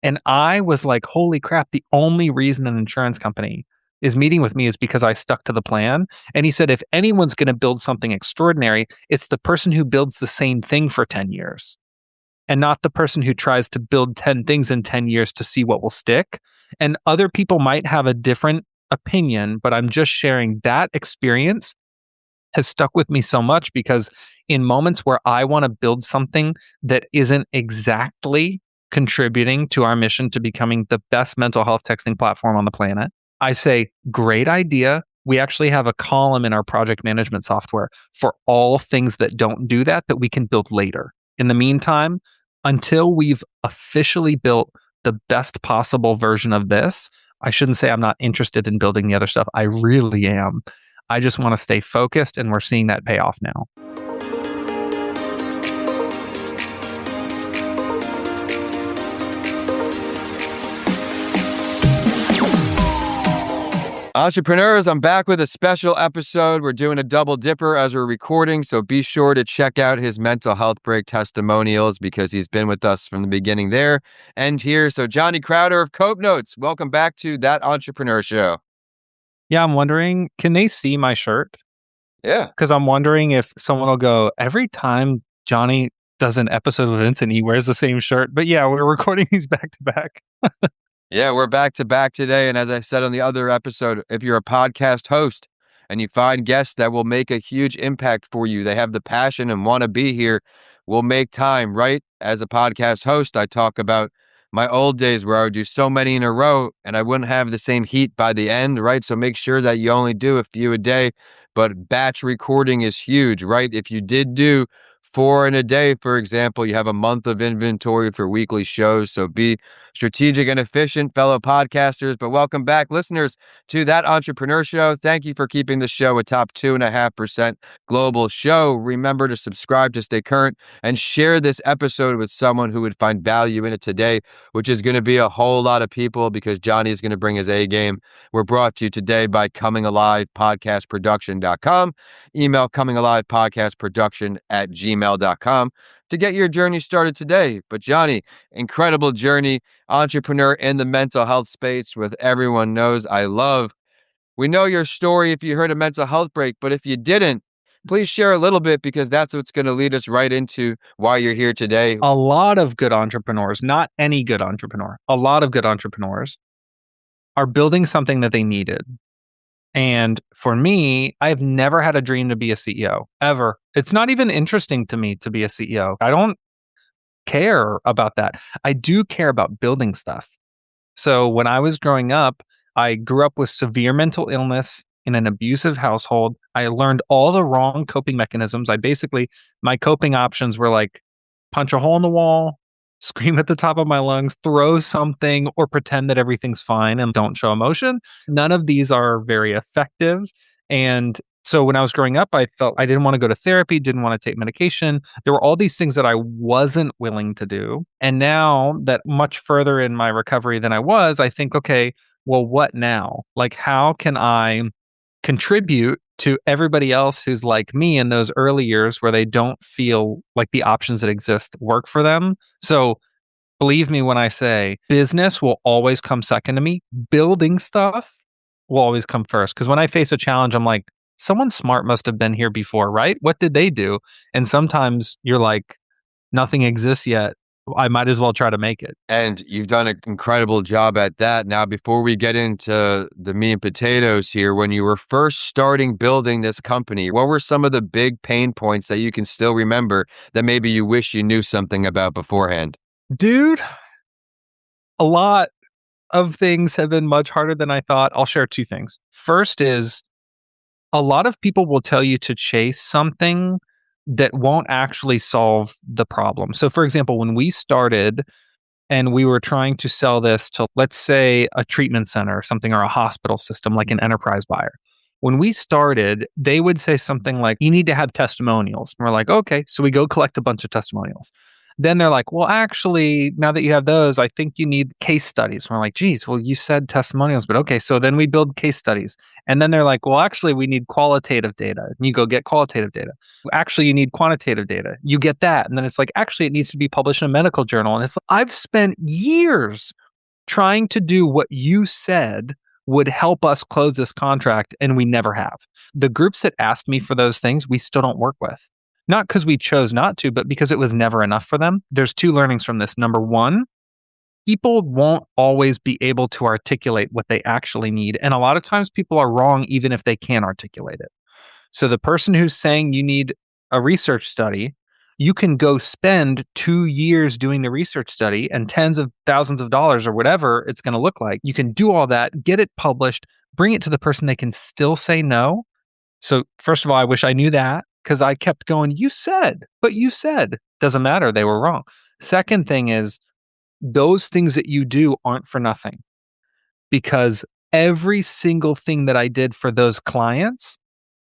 And I was like, holy crap, the only reason an insurance company is meeting with me is because I stuck to the plan. And he said, if anyone's going to build something extraordinary, it's the person who builds the same thing for 10 years and not the person who tries to build 10 things in 10 years to see what will stick. And other people might have a different opinion, but I'm just sharing that experience has stuck with me so much because in moments where I want to build something that isn't exactly contributing to our mission to becoming the best mental health texting platform on the planet, I say, great idea. We actually have a column in our project management software for all things that don't do that we can build later. In the meantime, until we've officially built the best possible version of this, I shouldn't say I'm not interested in building the other stuff. I really am. I just want to stay focused, and we're seeing that pay off now. Entrepreneurs, I'm back with a special episode. We're doing a double dipper as we're recording, so be sure to check out his mental health break testimonials because he's been with us from the beginning there and here. So Johnny Crowder of Cope Notes, welcome back to That Entrepreneur Show. Yeah, I'm wondering, can they see my shirt? Yeah. Because I'm wondering if someone will go, every time Johnny does an episode with Vincent, he wears the same shirt. But yeah, we're recording these back to back. Yeah, we're back to back today. And as I said on the other episode, if you're a podcast host and you find guests that will make a huge impact for you, they have the passion and want to be here, we'll make time, right? As a podcast host, I talk about my old days where I would do so many in a row and I wouldn't have the same heat by the end, right? So make sure that you only do a few a day, but batch recording is huge, right? If you did do 4 in a day, for example, you have a month of inventory for weekly shows. So be strategic and efficient, fellow podcasters. But welcome back, listeners, to That Entrepreneur Show. Thank you for keeping the show a top 2.5% global show. Remember to subscribe to stay current and share this episode with someone who would find value in it today, which is going to be a whole lot of people because Johnny is going to bring his A game. We're brought to you today by comingalivepodcastproduction.com. Email comingalivepodcastproduction@gmail.com to get your journey started today. But Johnny, incredible journey, entrepreneur in the mental health space with everyone knows I love. We know your story if you heard a mental health break, but if you didn't, please share a little bit because that's what's going to lead us right into why you're here today. A lot of good entrepreneurs, not any good entrepreneur, a lot of good entrepreneurs are building something that they needed. And for me, I've never had a dream to be a CEO, ever. It's not even interesting to me to be a CEO. I don't care about that. I do care about building stuff. So when I was growing up, I grew up with severe mental illness in an abusive household. I learned all the wrong coping mechanisms. My coping options were like punch a hole in the wall, scream at the top of my lungs, throw something, or pretend that everything's fine and don't show emotion. None of these are very effective. And so when I was growing up, I felt I didn't want to go to therapy, didn't want to take medication. There were all these things that I wasn't willing to do. And now that much further in my recovery than I was, I think, okay, well, what now? Like, how can I contribute to everybody else who's like me in those early years where they don't feel like the options that exist work for them? So believe me when I say business will always come second to me. Building stuff will always come first. Because when I face a challenge, I'm like, someone smart must have been here before, right? What did they do? And sometimes you're like, nothing exists yet. I might as well try to make it. And you've done an incredible job at that. Now, before we get into the meat and potatoes here, when you were first starting building this company, what were some of the big pain points that you can still remember that maybe you wish you knew something about beforehand? Dude, a lot of things have been much harder than I thought. I'll share two things. First is a lot of people will tell you to chase something that won't actually solve the problem. So, for example, when we started and we were trying to sell this to, let's say, a treatment center or something, or a hospital system, like an enterprise buyer. When we started, they would say something like, you need to have testimonials. And we're like, okay. So we go collect a bunch of testimonials. Then they're like, well, actually, now that you have those, I think you need case studies. And we're like, geez, well, you said testimonials, but okay. So then we build case studies. And then they're like, well, actually, we need qualitative data. And you go get qualitative data. Actually, you need quantitative data. You get that. And then it's like, actually, it needs to be published in a medical journal. And it's like, I've spent years trying to do what you said would help us close this contract, and we never have. The groups that asked me for those things, we still don't work with. Not because we chose not to, but because it was never enough for them. There's two learnings from this. Number one, people won't always be able to articulate what they actually need. And a lot of times people are wrong even if they can articulate it. So the person who's saying you need a research study, you can go spend 2 years doing the research study and tens of thousands of dollars or whatever it's going to look like. You can do all that, get it published, bring it to the person. They can still say no. So, first of all, I wish I knew that because I kept going, you said, but you said. Doesn't matter. They were wrong. Second thing is, those things that you do aren't for nothing because every single thing that I did for those clients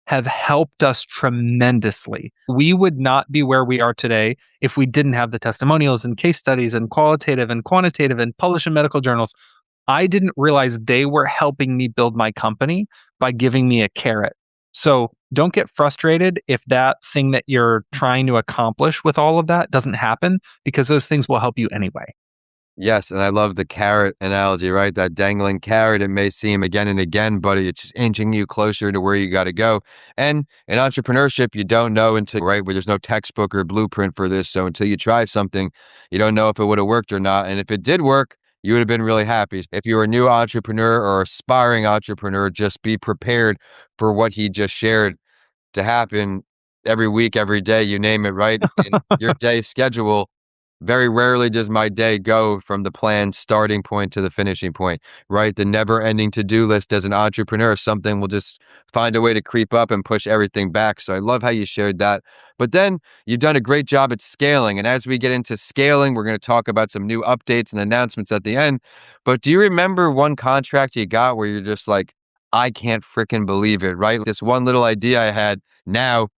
have helped us tremendously. We would not be where we are today if we didn't have the testimonials and case studies and qualitative and quantitative and published in medical journals. I didn't realize they were helping me build my company by giving me a carrot. So don't get frustrated if that thing that you're trying to accomplish with all of that doesn't happen, because those things will help you anyway. Yes, and I love the carrot analogy, right? That dangling carrot, it may seem again and again, but it's just inching you closer to where you got to go. And in entrepreneurship, you don't know until, right, where there's no textbook or blueprint for this. So until you try something, you don't know if it would have worked or not. And if it did work, you would have been really happy. If you're a new entrepreneur or aspiring entrepreneur, just be prepared for what he just shared to happen every week, every day, you name it, right? In your day schedule. Very rarely does my day go from the planned starting point to the finishing point, right? The never ending to do list as an entrepreneur, something will just find a way to creep up and push everything back. So I love how you shared that. But then you've done a great job at scaling. And as we get into scaling, we're going to talk about some new updates and announcements at the end. But do you remember one contract you got where you're just like, I can't freaking believe it, right? This one little idea I had, now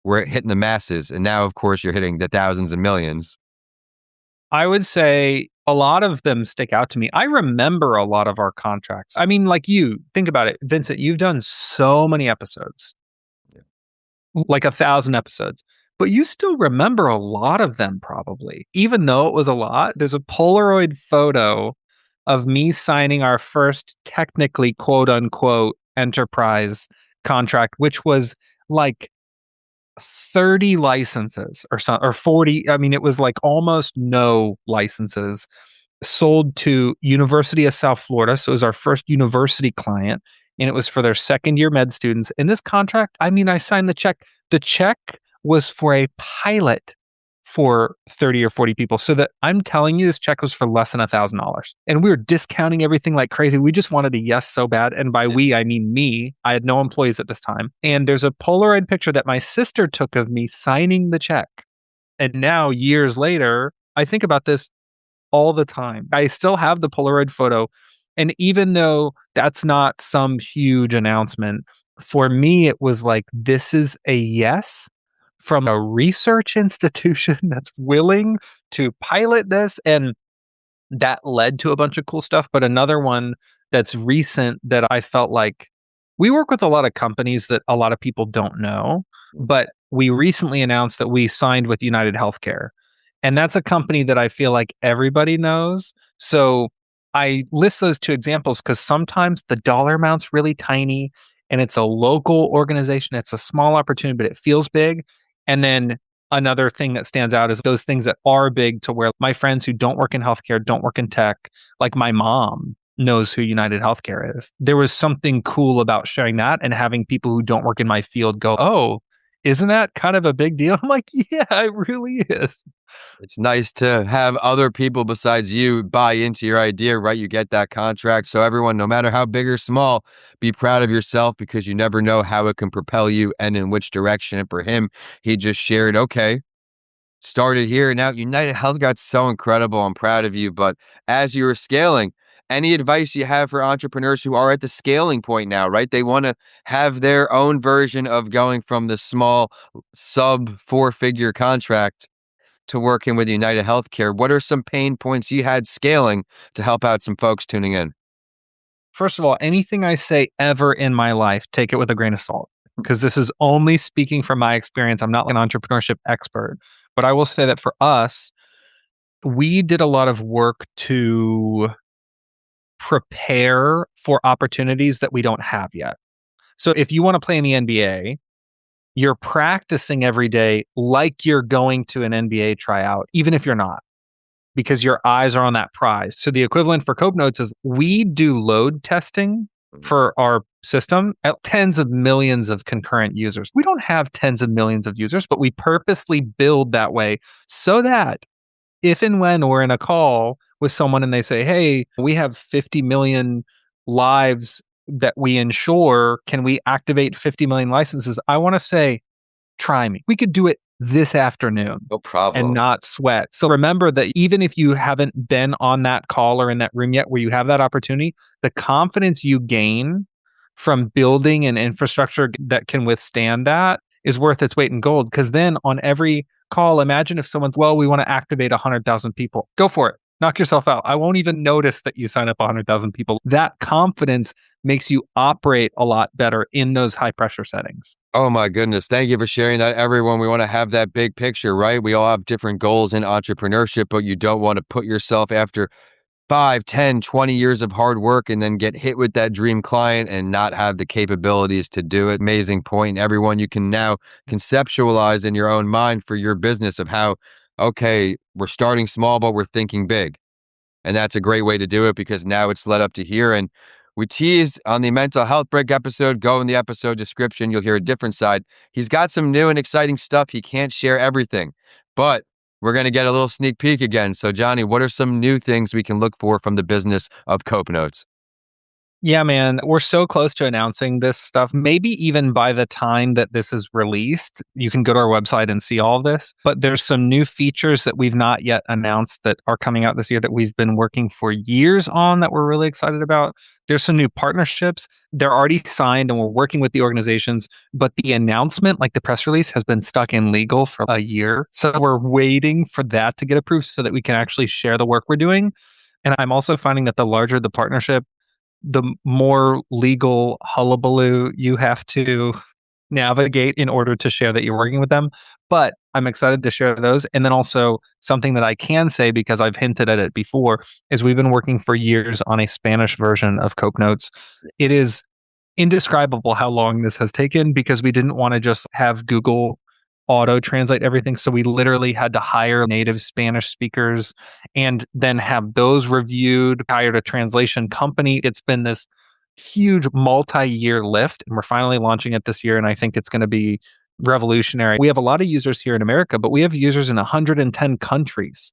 we're hitting the masses. And now, of course, you're hitting the thousands and millions. I would say a lot of them stick out to me. I remember a lot of our contracts. I mean, like you, think about it, Vincent, you've done so many episodes, like 1,000 episodes, but you still remember a lot of them probably. Even though it was a lot, there's a Polaroid photo of me signing our first technically quote unquote enterprise contract, which was like 30 licenses or so, or 40. I mean, it was like almost no licenses sold to University of South Florida. So it was our first university client, and it was for their second year med students. In this contract, I mean, I signed the check. The check was for a pilot for 30 or 40 people. So that I'm telling you, this check was for less than $1,000. And we were discounting everything like crazy. We just wanted a yes so bad. And by we, I mean me. I had no employees at this time. And there's a Polaroid picture that my sister took of me signing the check. And now, years later, I think about this all the time. I still have the Polaroid photo. And even though that's not some huge announcement, for me, it was like, this is a yes from a research institution that's willing to pilot this. And that led to a bunch of cool stuff. But another one that's recent that I felt like, we work with a lot of companies that a lot of people don't know, but we recently announced that we signed with United Healthcare. And that's a company that I feel like everybody knows. So I list those two examples because sometimes the dollar amount's really tiny and it's a local organization. It's a small opportunity, but it feels big. And then another thing that stands out is those things that are big, to where my friends who don't work in healthcare, don't work in tech, like my mom knows who United Healthcare is. There was something cool about sharing that and having people who don't work in my field go, oh, isn't that kind of a big deal? I'm like, yeah, it really is. It's nice to have other people besides you buy into your idea, right? You get that contract. So everyone, no matter how big or small, be proud of yourself, because you never know how it can propel you and in which direction. And for him, he just shared, okay, started here. Now United Health got so incredible. I'm proud of you. But as you were scaling, any advice you have for entrepreneurs who are at the scaling point now, right? They want to have their own version of going from the small sub 4-figure contract to working with United Healthcare. What are some pain points you had scaling to help out some folks tuning in? First of all, anything I say ever in my life, take it with a grain of salt because this is only speaking from my experience. I'm not an entrepreneurship expert, but I will say that for us, we did a lot of work to prepare for opportunities that we don't have yet. So if you want to play in the NBA, you're practicing every day like you're going to an NBA tryout, even if you're not, because your eyes are on that prize. So the equivalent for Cope Notes is we do load testing for our system at tens of millions of concurrent users. We don't have tens of millions of users, but we purposely build that way so that if and when we're in a call with someone and they say, "Hey, we have 50 million lives that we insure. Can we activate 50 million licenses?" I want to say, try me. We could do it this afternoon No and problem. not sweat. So remember that even if you haven't been on that call or in that room yet where you have that opportunity, the confidence you gain from building an infrastructure that can withstand that is worth its weight in gold. Because then on every call, imagine if someone's, well, we want to activate 100,000 people. Go for it. Knock yourself out. I won't even notice that you sign up 100,000 people. That confidence makes you operate a lot better in those high pressure settings. Oh my goodness. Thank you for sharing that, everyone. We want to have that big picture, right? We all have different goals in entrepreneurship, but you don't want to put yourself after 5, 10, 20 years of hard work and then get hit with that dream client and not have the capabilities to do it. Amazing point. Everyone, you can now conceptualize in your own mind for your business of how, okay, we're starting small, but we're thinking big. And that's a great way to do it because now it's led up to here. And we teased on the mental health break episode. Go in the episode description. You'll hear a different side. He's got some new and exciting stuff. He can't share everything, but we're going to get a little sneak peek again. So, Johnny, what are some new things we can look for from the business of Cope Notes? Yeah, man, we're so close to announcing this stuff. Maybe even by the time that this is released, you can go to our website and see all of this. But there's some new features that we've not yet announced that are coming out this year that we've been working for years on that we're really excited about. There's some new partnerships. They're already signed and we're working with the organizations, but the announcement, like the press release, has been stuck in legal for a year. So we're waiting for that to get approved so that we can actually share the work we're doing. And I'm also finding that the larger the partnership, the more legal hullabaloo you have to navigate in order to share that you're working with them. But I'm excited to share those. And then also something that I can say because I've hinted at it before is we've been working for years on a Spanish version of Cope Notes. It is indescribable how long this has taken because we didn't want to just have Google auto translate everything. So we literally had to hire native Spanish speakers and then have those reviewed, hired a translation company. It's been this huge multi-year lift and we're finally launching it this year. And I think it's going to be revolutionary. We have a lot of users here in America, but we have users in 110 countries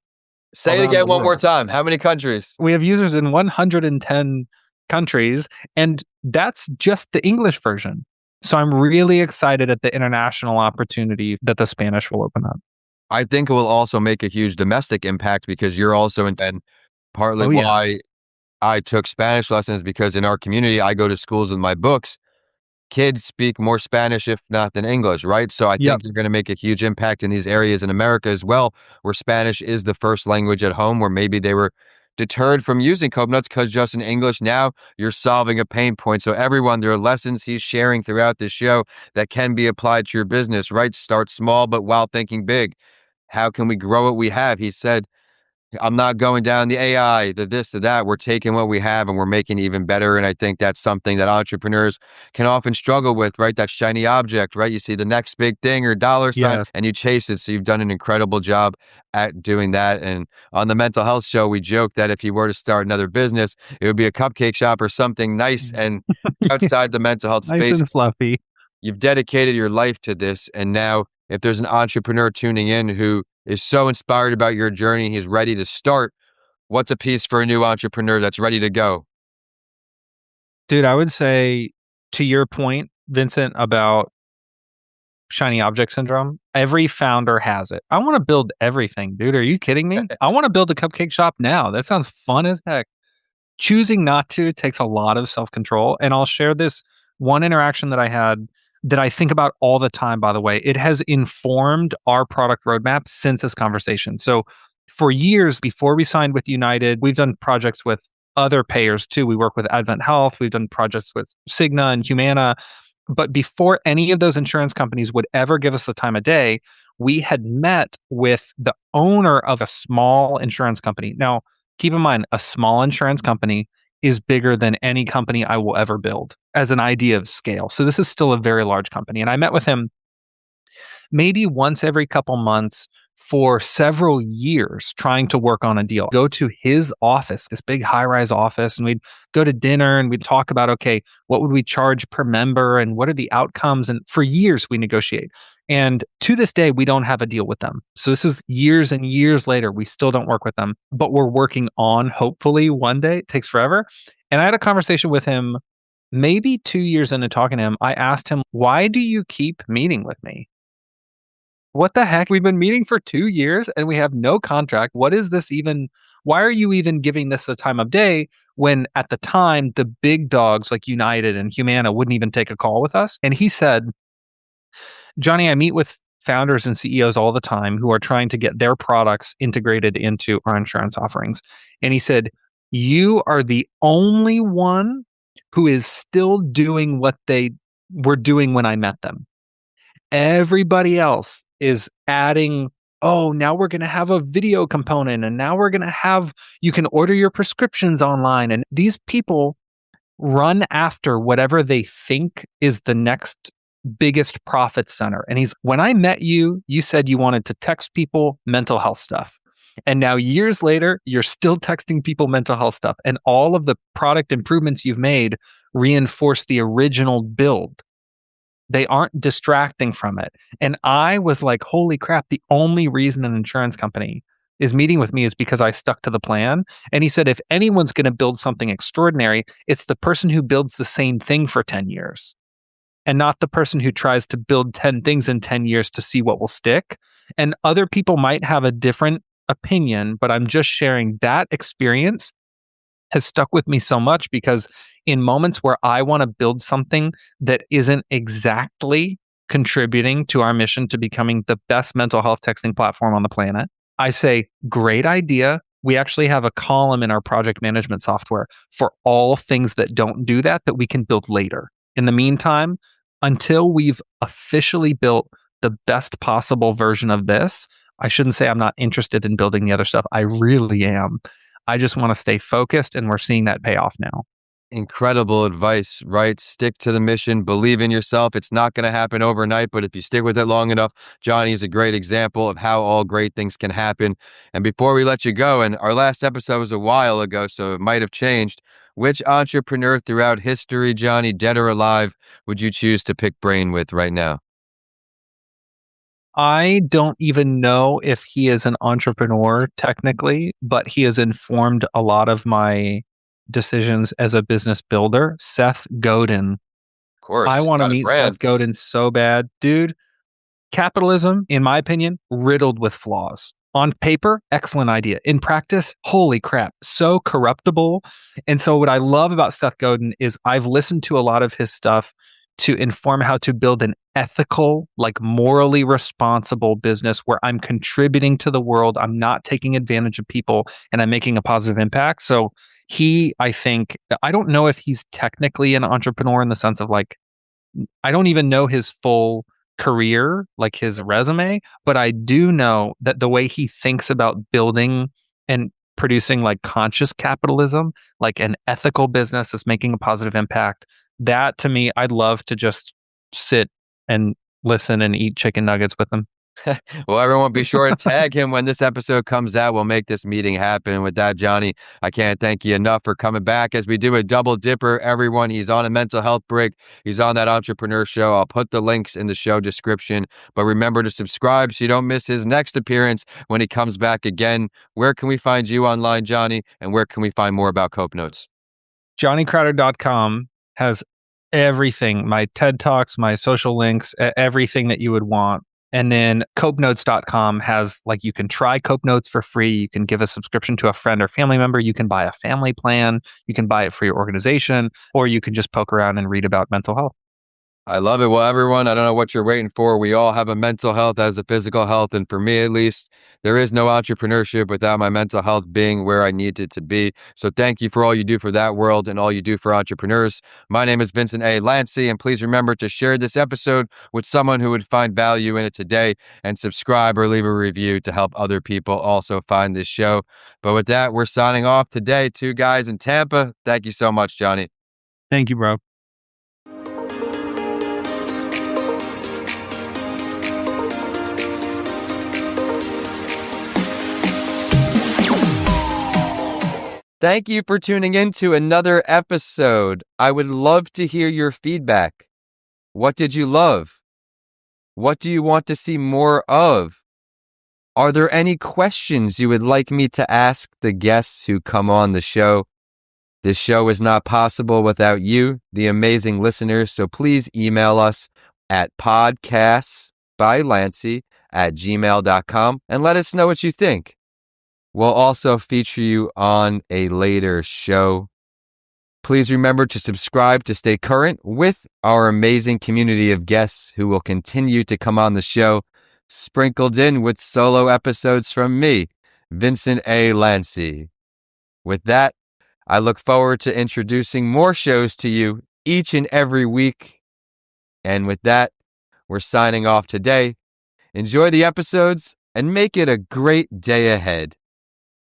Say it around again the one more world. time. How many countries? We have users in 110 countries, and that's just the English version. So I'm really excited at the international opportunity that the Spanish will open up. I think it will also make a huge domestic impact because you're also in, and partly Oh, yeah. why I took Spanish lessons because in our community, I go to schools with my books. Kids speak more Spanish, if not than English, right? So I Yep. think you're going to make a huge impact in these areas in America as well, where Spanish is the first language at home, where maybe they were deterred from using Coconuts because just in English. Now you're solving a pain point. So everyone, there are lessons he's sharing throughout this show that can be applied to your business, right? Start small, but while thinking big. How can we grow what we have? He said, I'm not going down the AI, the this, the that. We're taking what we have and we're making it even better. And I think that's something that entrepreneurs can often struggle with, right? That shiny object, right? You see the next big thing or dollar sign Yeah. and you chase it. So you've done an incredible job at doing that. And on the mental health show, we joked that if you were to start another business, it would be a cupcake shop or something nice and outside the mental health Nice space. and fluffy. You've dedicated your life to this. And now, if there's an entrepreneur tuning in who is so inspired about your journey, he's ready to start, what's a piece for a new entrepreneur that's ready to go? Dude, I would say to your point, Vincent, about shiny object syndrome, every founder has it. I want to build everything, dude. Are you kidding me? I want to build a cupcake shop now. That sounds fun as heck. Choosing not to takes a lot of self control. And I'll share this one interaction that I had. that I think about all the time, by the way. It has informed our product roadmap since this conversation. So for years before we signed with United, we've done projects with other payers too. We work with Advent Health, we've done projects with Cigna and Humana. But before any of those insurance companies would ever give us the time of day, we had met with the owner of a small insurance company. Now, keep in mind, a small insurance company is bigger than any company I will ever build as an idea of scale. So this is still a very large company. And I met with him maybe once every couple months for several years trying to work on a deal. Go to his office, this big high rise office, and we'd go to dinner and we'd talk about, okay, what would we charge per member and what are the outcomes? And for years we negotiate. And to this day, we don't have a deal with them. So this is years and years later. We still don't work with them, but we're working on hopefully one day. It takes forever. And I had a conversation with him maybe 2 years into talking to him. I asked him, why do you keep meeting with me? What the heck? We've been meeting for 2 years and we have no contract. What is this even? Why are you even giving this the time of day when at the time the big dogs like United and Humana wouldn't even take a call with us? And he said, Johnny, I meet with founders and CEOs all the time who are trying to get their products integrated into our insurance offerings. And he said, you are the only one who is still doing what they were doing when I met them. Everybody else is adding, oh, now we're going to have a video component and now we're going to have, you can order your prescriptions online. And these people run after whatever they think is the next biggest profit center. And when I met you, you said you wanted to text people mental health stuff. And now years later, you're still texting people mental health stuff. And all of the product improvements you've made reinforce the original build. They aren't distracting from it. And I was like, holy crap, the only reason an insurance company is meeting with me is because I stuck to the plan. And he said, if anyone's going to build something extraordinary, it's the person who builds the same thing for 10 years and not the person who tries to build 10 things in 10 years to see what will stick. And other people might have a different opinion, but I'm just sharing that experience has stuck with me so much because in moments where I want to build something that isn't exactly contributing to our mission to becoming the best mental health texting platform on the planet, I say, great idea. We actually have a column in our project management software for all things that don't do that we can build later. In the meantime, until we've officially built the best possible version of this, I shouldn't say I'm not interested in building the other stuff. I really am. I just want to stay focused, and we're seeing that pay off now. Incredible advice, right? Stick to the mission, believe in yourself. It's not going to happen overnight, but if you stick with it long enough, Johnny is a great example of how all great things can happen. And before we let you go, and our last episode was a while ago, so it might have changed. Which entrepreneur throughout history, Johnny, dead or alive, would you choose to pick brain with right now? I don't even know if he is an entrepreneur technically, but he has informed a lot of my decisions as a business builder. Seth Godin. Of course, I want to got a meet brand. Seth Godin so bad. Dude, capitalism, in my opinion, riddled with flaws. On paper, excellent idea. In practice, holy crap, so corruptible. And so what I love about Seth Godin is I've listened to a lot of his stuff to inform how to build an ethical, like morally responsible business where I'm contributing to the world, I'm not taking advantage of people, and I'm making a positive impact. So I think, I don't know if he's technically an entrepreneur in the sense of like, I don't even know his full career, like his resume, but I do know that the way he thinks about building and producing like conscious capitalism, like an ethical business that's making a positive impact, that to me, I'd love to just sit and listen and eat chicken nuggets with him. Well, everyone be sure to tag him when this episode comes out. We'll make this meeting happen. And with that, Johnny, I can't thank you enough for coming back as we do a double dipper. Everyone, he's on a mental health break. He's on that entrepreneur show. I'll put the links in the show description. But remember to subscribe so you don't miss his next appearance when he comes back again. Where can we find you online, Johnny? And where can we find more about Cope Notes? JohnnyCrowder.com has everything, my TED Talks, my social links, everything that you would want. And then copenotes.com has like, you can try Cope Notes for free. You can give a subscription to a friend or family member. You can buy a family plan. You can buy it for your organization, or you can just poke around and read about mental health. I love it. Well, everyone, I don't know what you're waiting for. We all have a mental health as a physical health. And for me, at least, there is no entrepreneurship without my mental health being where I need it to be. So thank you for all you do for that world and all you do for entrepreneurs. My name is Vincent A. Lancy, and please remember to share this episode with someone who would find value in it today, and subscribe or leave a review to help other people also find this show. But with that, we're signing off today. 2 guys in Tampa. Thank you so much, Johnny. Thank you, bro. Thank you for tuning in to another episode. I would love to hear your feedback. What did you love? What do you want to see more of? Are there any questions you would like me to ask the guests who come on the show? This show is not possible without you, the amazing listeners, so please email us at podcastsbylancy@gmail.com and let us know what you think. We'll also feature you on a later show. Please remember to subscribe to stay current with our amazing community of guests who will continue to come on the show, sprinkled in with solo episodes from me, Vincent A. Lancy. With that, I look forward to introducing more shows to you each and every week. And with that, we're signing off today. Enjoy the episodes and make it a great day ahead.